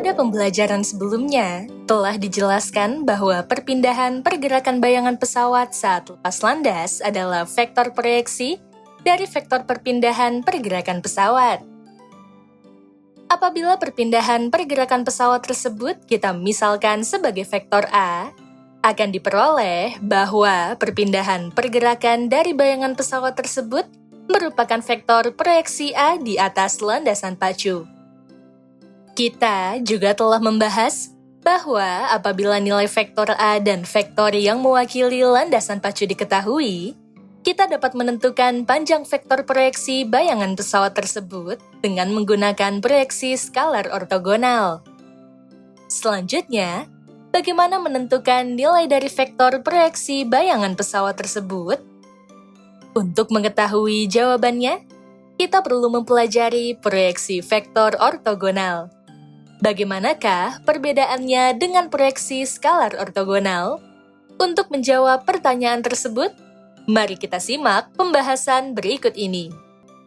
Pada pembelajaran sebelumnya, telah dijelaskan bahwa perpindahan pergerakan bayangan pesawat saat lepas landas adalah vektor proyeksi dari vektor perpindahan pergerakan pesawat. Apabila perpindahan pergerakan pesawat tersebut kita misalkan sebagai vektor A, akan diperoleh bahwa perpindahan pergerakan dari bayangan pesawat tersebut merupakan vektor proyeksi A di atas landasan pacu. Kita juga telah membahas bahwa apabila nilai vektor A dan vektor yang mewakili landasan pacu diketahui, kita dapat menentukan panjang vektor proyeksi bayangan pesawat tersebut dengan menggunakan proyeksi skalar ortogonal. Selanjutnya, bagaimana menentukan nilai dari vektor proyeksi bayangan pesawat tersebut? Untuk mengetahui jawabannya, kita perlu mempelajari proyeksi vektor ortogonal. Bagaimanakah perbedaannya dengan proyeksi skalar ortogonal? Untuk menjawab pertanyaan tersebut, mari kita simak pembahasan berikut ini.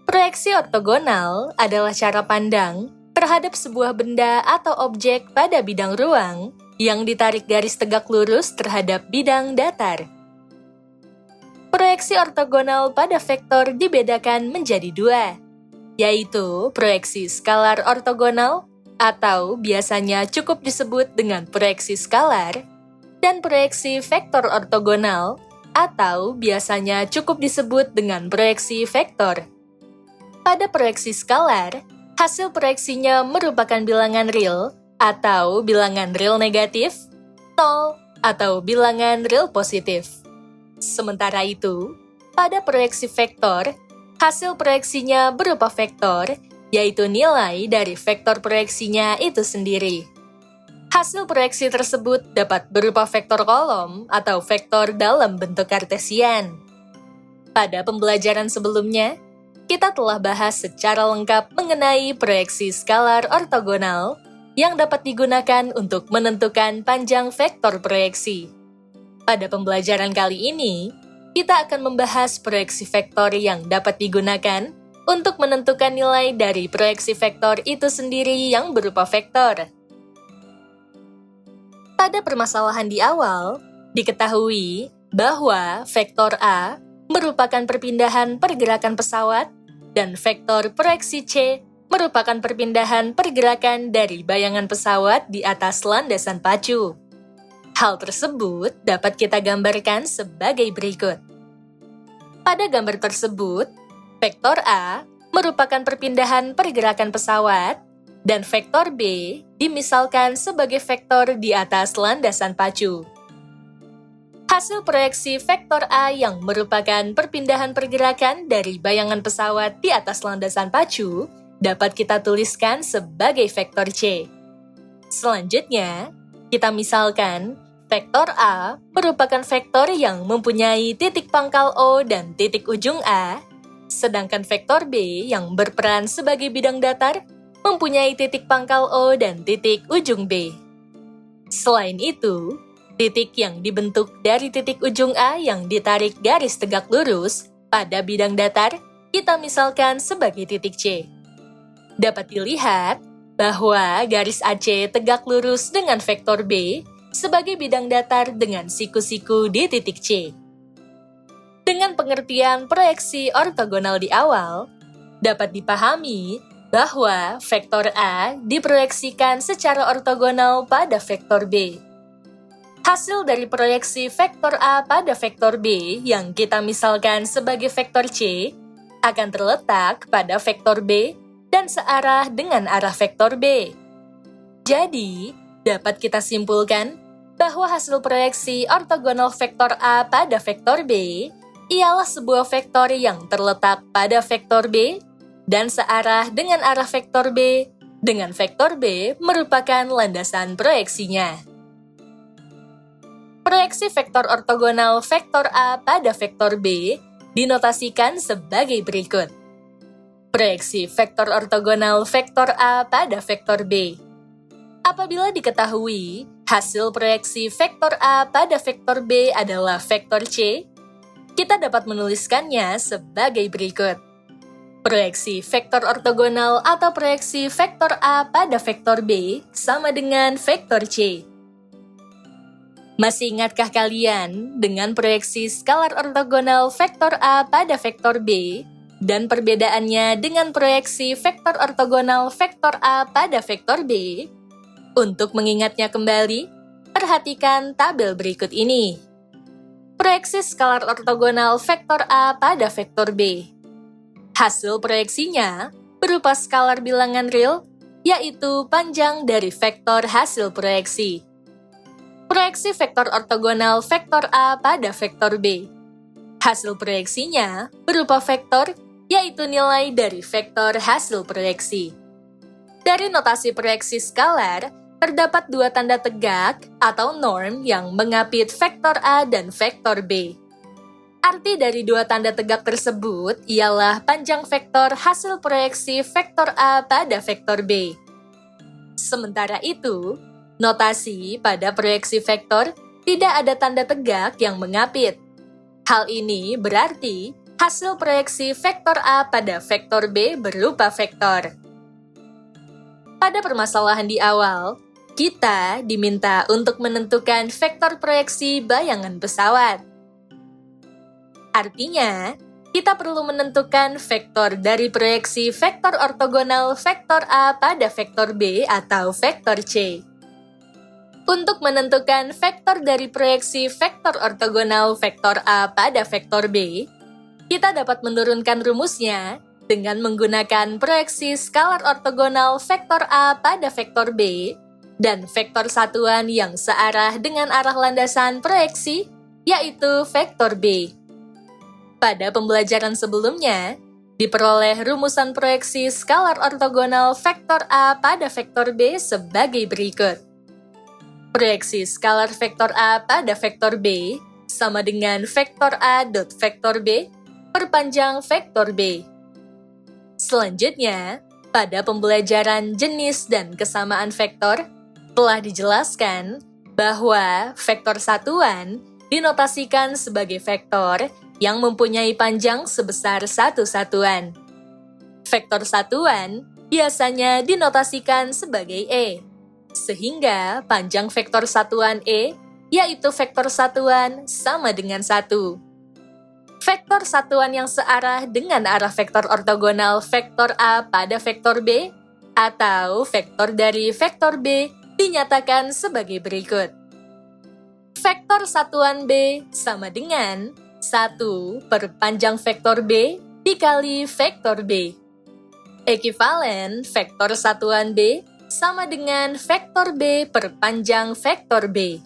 Proyeksi ortogonal adalah cara pandang terhadap sebuah benda atau objek pada bidang ruang yang ditarik garis tegak lurus terhadap bidang datar. Proyeksi ortogonal pada vektor dibedakan menjadi dua, yaitu proyeksi skalar ortogonal atau biasanya cukup disebut dengan proyeksi skalar, dan proyeksi vektor ortogonal atau biasanya cukup disebut dengan proyeksi vektor. Pada proyeksi skalar, hasil proyeksinya merupakan bilangan real atau bilangan real negatif, nol, atau bilangan real positif. Sementara itu, pada proyeksi vektor, hasil proyeksinya berupa vektor, yaitu nilai dari vektor proyeksinya itu sendiri. Hasil proyeksi tersebut dapat berupa vektor kolom atau vektor dalam bentuk kartesian. Pada pembelajaran sebelumnya, kita telah bahas secara lengkap mengenai proyeksi skalar ortogonal yang dapat digunakan untuk menentukan panjang vektor proyeksi. Pada pembelajaran kali ini, kita akan membahas proyeksi vektor yang dapat digunakan untuk menentukan nilai dari proyeksi vektor itu sendiri yang berupa vektor. Pada permasalahan di awal, diketahui bahwa vektor A merupakan perpindahan pergerakan pesawat dan vektor proyeksi C merupakan perpindahan pergerakan dari bayangan pesawat di atas landasan pacu. Hal tersebut dapat kita gambarkan sebagai berikut. Pada gambar tersebut, vektor A merupakan perpindahan pergerakan pesawat, dan vektor B dimisalkan sebagai vektor di atas landasan pacu. Hasil proyeksi vektor A yang merupakan perpindahan pergerakan dari bayangan pesawat di atas landasan pacu dapat kita tuliskan sebagai vektor C. Selanjutnya, kita misalkan vektor A merupakan vektor yang mempunyai titik pangkal O dan titik ujung A, sedangkan vektor B yang berperan sebagai bidang datar mempunyai titik pangkal O dan titik ujung B. Selain itu, titik yang dibentuk dari titik ujung A yang ditarik garis tegak lurus pada bidang datar kita misalkan sebagai titik C. Dapat dilihat bahwa garis AC tegak lurus dengan vektor B sebagai bidang datar dengan siku-siku di titik C. Dengan pengertian proyeksi ortogonal di awal, dapat dipahami bahwa vektor A diproyeksikan secara ortogonal pada vektor B. Hasil dari proyeksi vektor A pada vektor B yang kita misalkan sebagai vektor C akan terletak pada vektor B dan searah dengan arah vektor B. Jadi, dapat kita simpulkan bahwa hasil proyeksi ortogonal vektor A pada vektor B ialah sebuah vektor yang terletak pada vektor B dan searah dengan arah vektor B, dengan vektor B merupakan landasan proyeksinya. Proyeksi vektor ortogonal vektor A pada vektor B dinotasikan sebagai berikut. Proyeksi vektor ortogonal vektor A pada vektor B. Apabila diketahui hasil proyeksi vektor A pada vektor B adalah vektor C, kita dapat menuliskannya sebagai berikut. Proyeksi vektor ortogonal atau proyeksi vektor A pada vektor B sama dengan vektor C. Masih ingatkah kalian dengan proyeksi skalar ortogonal vektor A pada vektor B dan perbedaannya dengan proyeksi vektor ortogonal vektor A pada vektor B? Untuk mengingatnya kembali, perhatikan tabel berikut ini. Proyeksi skalar ortogonal vektor A pada vektor B. Hasil proyeksinya berupa skalar bilangan real, yaitu panjang dari vektor hasil proyeksi. Proyeksi vektor ortogonal vektor A pada vektor B. Hasil proyeksinya berupa vektor, yaitu nilai dari vektor hasil proyeksi. Dari notasi proyeksi skalar, terdapat dua tanda tegak atau norm yang mengapit vektor A dan vektor B. Arti dari dua tanda tegak tersebut ialah panjang vektor hasil proyeksi vektor A pada vektor B. Sementara itu, notasi pada proyeksi vektor tidak ada tanda tegak yang mengapit. Hal ini berarti hasil proyeksi vektor A pada vektor B berupa vektor. Pada permasalahan di awal, kita diminta untuk menentukan vektor proyeksi bayangan pesawat. Artinya, kita perlu menentukan vektor dari proyeksi vektor ortogonal vektor A pada vektor B atau vektor C. Untuk menentukan vektor dari proyeksi vektor ortogonal vektor A pada vektor B, kita dapat menurunkan rumusnya dengan menggunakan proyeksi skalar ortogonal vektor A pada vektor B dan vektor satuan yang searah dengan arah landasan proyeksi, yaitu vektor B. Pada pembelajaran sebelumnya, diperoleh rumusan proyeksi skalar ortogonal vektor A pada vektor B sebagai berikut. Proyeksi skalar vektor A pada vektor B sama dengan vektor A dot vektor B perpanjang vektor B. Selanjutnya, pada pembelajaran jenis dan kesamaan vektor, telah dijelaskan bahwa vektor satuan dinotasikan sebagai vektor yang mempunyai panjang sebesar satu satuan. Vektor satuan biasanya dinotasikan sebagai E, sehingga panjang vektor satuan E, yaitu vektor satuan sama dengan 1. Vektor satuan yang searah dengan arah vektor ortogonal vektor A pada vektor B, atau vektor dari vektor B, dinyatakan sebagai berikut. Vektor satuan B sama dengan 1 per panjang vektor B dikali vektor B. Ekivalen vektor satuan B sama dengan vektor B per panjang vektor B.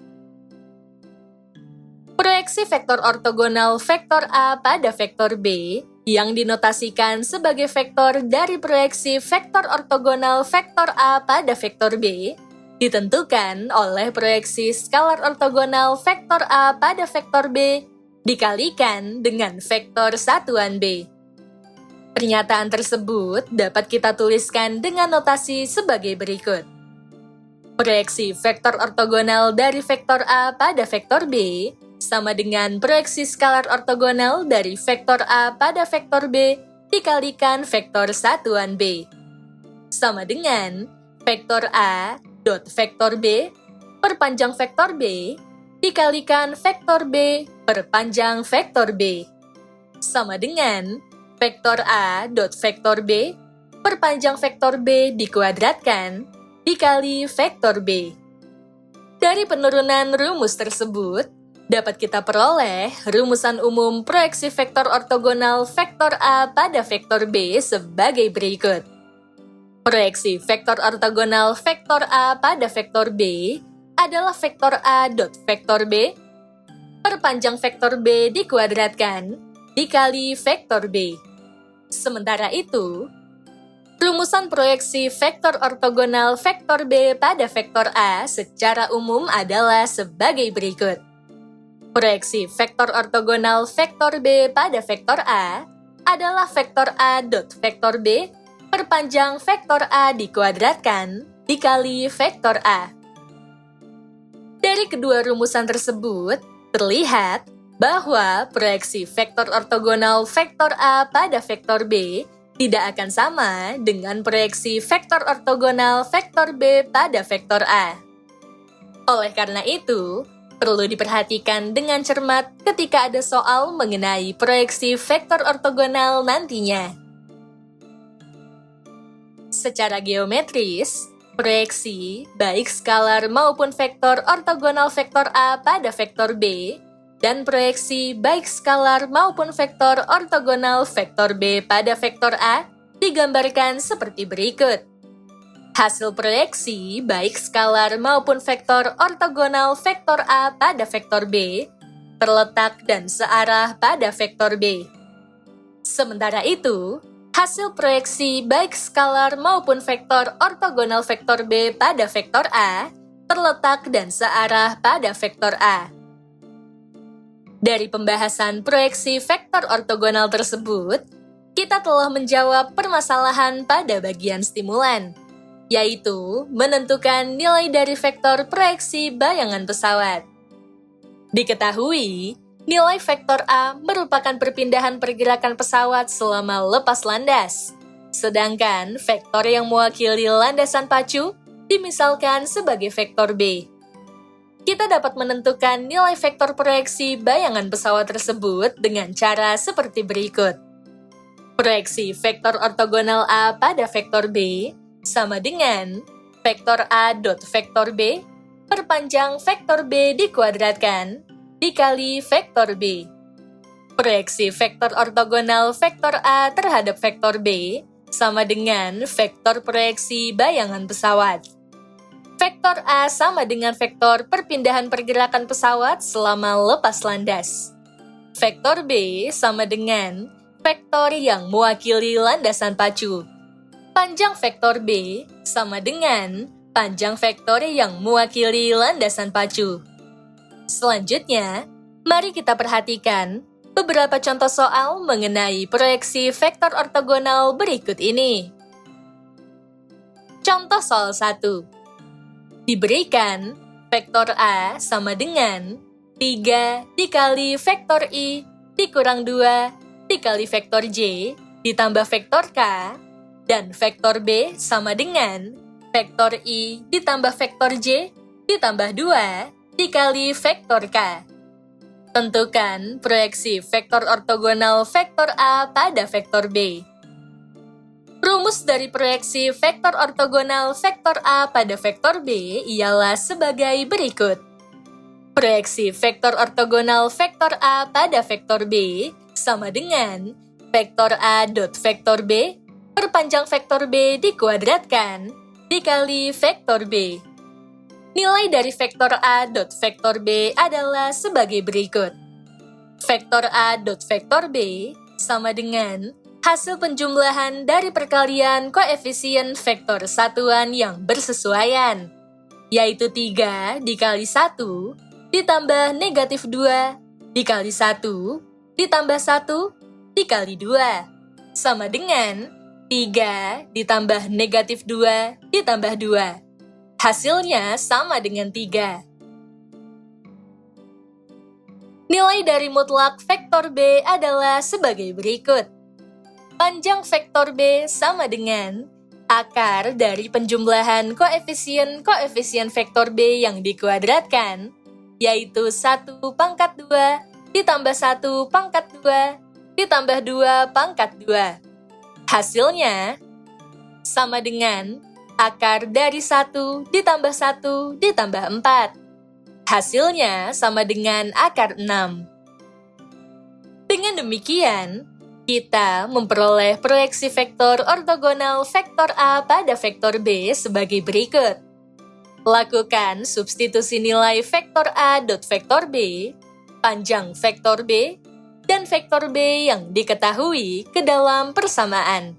Proyeksi vektor ortogonal vektor A pada vektor B yang dinotasikan sebagai vektor dari proyeksi vektor ortogonal vektor A pada vektor B ditentukan oleh proyeksi skalar ortogonal vektor A pada vektor B dikalikan dengan vektor satuan B. Pernyataan tersebut dapat kita tuliskan dengan notasi sebagai berikut. Proyeksi vektor ortogonal dari vektor A pada vektor B sama dengan proyeksi skalar ortogonal dari vektor A pada vektor B dikalikan vektor satuan B. Sama dengan vektor A dot vektor B perpanjang vektor B dikalikan vektor B perpanjang vektor B. Sama dengan vektor A dot vektor B perpanjang vektor B dikuadratkan dikali vektor B. Dari penurunan rumus tersebut, dapat kita peroleh rumusan umum proyeksi vektor ortogonal vektor A pada vektor B sebagai berikut. Proyeksi vektor ortogonal vektor A pada vektor B adalah vektor A dot vektor B perpanjang vektor B dikuadratkan dikali vektor B. Sementara itu, rumusan proyeksi vektor ortogonal vektor B pada vektor A secara umum adalah sebagai berikut. Proyeksi vektor ortogonal vektor B pada vektor A adalah vektor A dot vektor B perpanjang vektor A dikuadratkan dikali vektor A. Dari kedua rumusan tersebut, terlihat bahwa proyeksi vektor ortogonal vektor A pada vektor B tidak akan sama dengan proyeksi vektor ortogonal vektor B pada vektor A. Oleh karena itu, perlu diperhatikan dengan cermat ketika ada soal mengenai proyeksi vektor ortogonal nantinya. Secara geometris, proyeksi baik skalar maupun vektor ortogonal vektor A pada vektor B dan proyeksi baik skalar maupun vektor ortogonal vektor B pada vektor A digambarkan seperti berikut. Hasil proyeksi baik skalar maupun vektor ortogonal vektor A pada vektor B terletak dan searah pada vektor B. Sementara itu, hasil proyeksi baik skalar maupun vektor ortogonal vektor B pada vektor A terletak dan searah pada vektor A. Dari pembahasan proyeksi vektor ortogonal tersebut, kita telah menjawab permasalahan pada bagian stimulan, yaitu menentukan nilai dari vektor proyeksi bayangan pesawat. Diketahui, nilai vektor A merupakan perpindahan pergerakan pesawat selama lepas landas, sedangkan vektor yang mewakili landasan pacu dimisalkan sebagai vektor B. Kita dapat menentukan nilai vektor proyeksi bayangan pesawat tersebut dengan cara seperti berikut. Proyeksi vektor ortogonal A pada vektor B sama dengan vektor A dot vektor B perpanjang vektor B dikuadratkan dikali vektor B. Proyeksi vektor ortogonal vektor A terhadap vektor B sama dengan vektor proyeksi bayangan pesawat. Vektor A sama dengan vektor perpindahan pergerakan pesawat selama lepas landas. Vektor B sama dengan vektor yang mewakili landasan pacu. Panjang vektor B sama dengan panjang vektor yang mewakili landasan pacu. Selanjutnya, mari kita perhatikan beberapa contoh soal mengenai proyeksi vektor ortogonal berikut ini. Contoh soal 1. Diberikan vektor A sama dengan 3 dikali vektor I dikurang 2 dikali vektor J ditambah vektor K, dan vektor B sama dengan vektor I ditambah vektor J ditambah 2 dikali vektor K. Tentukan proyeksi vektor ortogonal vektor A pada vektor B. Rumus dari proyeksi vektor ortogonal vektor A pada vektor B ialah sebagai berikut. Proyeksi vektor ortogonal vektor A pada vektor B sama dengan vektor A dot vektor B perpanjang vektor B dikuadratkan dikali vektor B. Nilai dari vektor A dot vektor B adalah sebagai berikut. Vektor A dot vektor B sama dengan hasil penjumlahan dari perkalian koefisien vektor satuan yang bersesuaian, yaitu 3 dikali 1 ditambah negatif 2 dikali 1 ditambah 1 dikali 2, sama dengan 3 ditambah negatif 2 ditambah 2. Hasilnya sama dengan 3. Nilai dari mutlak vektor B adalah sebagai berikut. Panjang vektor B sama dengan akar dari penjumlahan koefisien vektor B yang dikuadratkan, yaitu 1 pangkat 2 ditambah 1 pangkat 2 ditambah 2 pangkat 2. Hasilnya sama dengan akar dari 1 ditambah 1 ditambah 4. Hasilnya sama dengan akar 6. Dengan demikian, kita memperoleh proyeksi vektor ortogonal vektor A pada vektor B sebagai berikut. Lakukan substitusi nilai vektor A dot vektor B, panjang vektor B, dan vektor B yang diketahui ke dalam persamaan.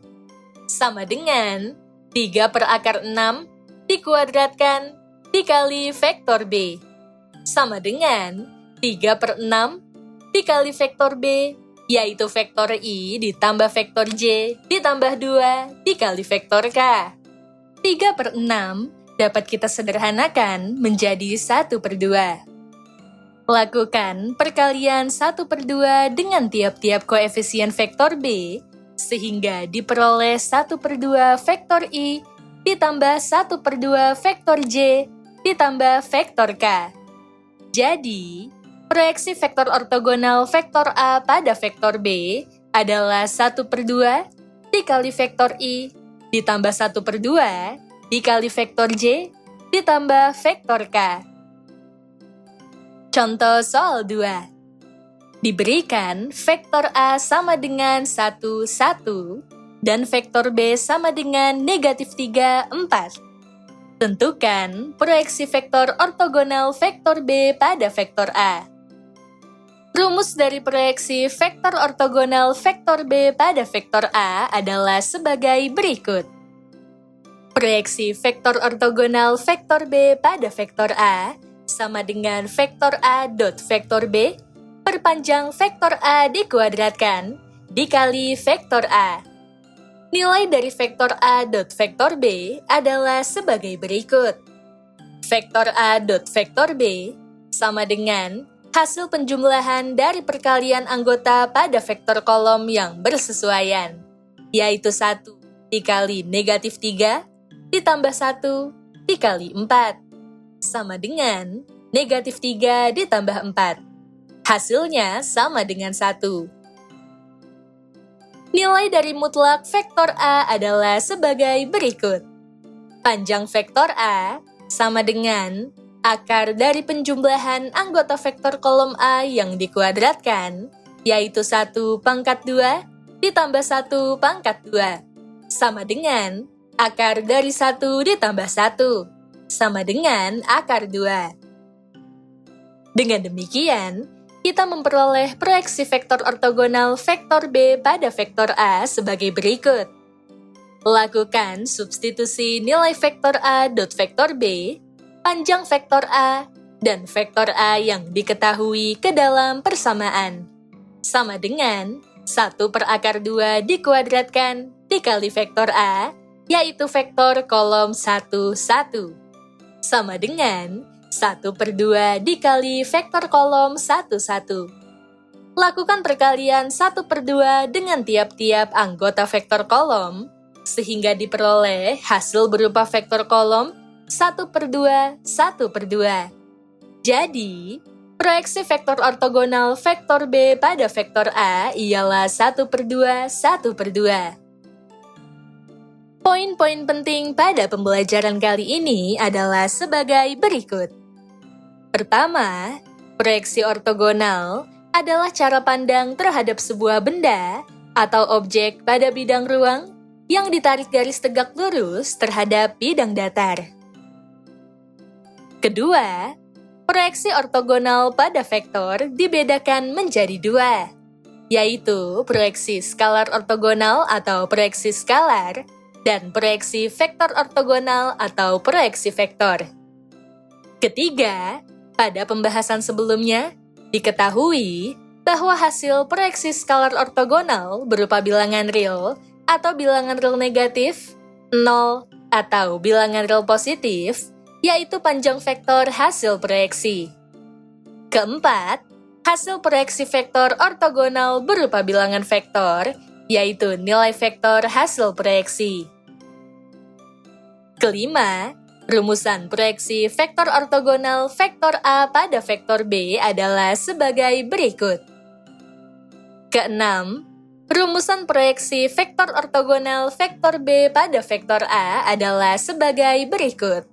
Sama dengan 3 per akar 6 dikuadratkan dikali vektor B. Sama dengan 3 per 6 dikali vektor B, yaitu vektor I ditambah vektor J ditambah 2 dikali vektor K. 3 per 6 dapat kita sederhanakan menjadi 1 per 2. Lakukan perkalian 1 per 2 dengan tiap-tiap koefisien vektor B sehingga diperoleh 1/2 vektor I ditambah 1/2 vektor J ditambah vektor K. Jadi, proyeksi vektor ortogonal vektor A pada vektor B adalah 1/2 dikali vektor I ditambah 1/2 dikali vektor J ditambah vektor K. Contoh soal 2. Diberikan vektor A sama dengan 1, 1, dan vektor B sama dengan -3, 4. Tentukan proyeksi vektor ortogonal vektor B pada vektor A. Rumus dari proyeksi vektor ortogonal vektor B pada vektor A adalah sebagai berikut. Proyeksi vektor ortogonal vektor B pada vektor A sama dengan vektor A dot vektor B perpanjang vektor A dikuadratkan dikali vektor A. Nilai dari vektor A dot vektor B adalah sebagai berikut. Vektor A dot vektor B sama dengan hasil penjumlahan dari perkalian anggota pada vektor kolom yang bersesuaian, yaitu 1 dikali -3 ditambah 1 dikali 4, sama dengan -3 ditambah 4. Hasilnya sama dengan 1. Nilai dari mutlak vektor A adalah sebagai berikut. Panjang vektor A sama dengan akar dari penjumlahan anggota vektor kolom A yang dikuadratkan, yaitu 1 pangkat 2 ditambah 1 pangkat 2, sama dengan akar dari 1 ditambah 1, sama dengan akar 2. Dengan demikian, kita memperoleh proyeksi vektor ortogonal vektor B pada vektor A sebagai berikut. Lakukan substitusi nilai vektor A dot vektor B, panjang vektor A, dan vektor A yang diketahui ke dalam persamaan. Sama dengan 1 per akar 2 dikuadratkan dikali vektor A, yaitu vektor kolom 1, 1. Sama dengan 1/2 dikali vektor kolom 1, 1. Lakukan perkalian 1/2 dengan tiap-tiap anggota vektor kolom, sehingga diperoleh hasil berupa vektor kolom 1/2, 1/2. Jadi, proyeksi vektor ortogonal vektor B pada vektor A ialah 1/2, 1/2. Poin-poin penting pada pembelajaran kali ini adalah sebagai berikut. Pertama, proyeksi ortogonal adalah cara pandang terhadap sebuah benda atau objek pada bidang ruang yang ditarik garis tegak lurus terhadap bidang datar. Kedua, proyeksi ortogonal pada vektor dibedakan menjadi 2, yaitu proyeksi skalar ortogonal atau proyeksi skalar dan proyeksi vektor ortogonal atau proyeksi vektor. Ketiga, pada pembahasan sebelumnya, diketahui bahwa hasil proyeksi skalar ortogonal berupa bilangan real atau bilangan real negatif, 0, atau bilangan real positif, yaitu panjang vektor hasil proyeksi. Keempat, hasil proyeksi vektor ortogonal berupa bilangan vektor, yaitu nilai vektor hasil proyeksi. Kelima, rumusan proyeksi vektor ortogonal vektor A pada vektor B adalah sebagai berikut. Keenam, rumusan proyeksi vektor ortogonal vektor B pada vektor A adalah sebagai berikut.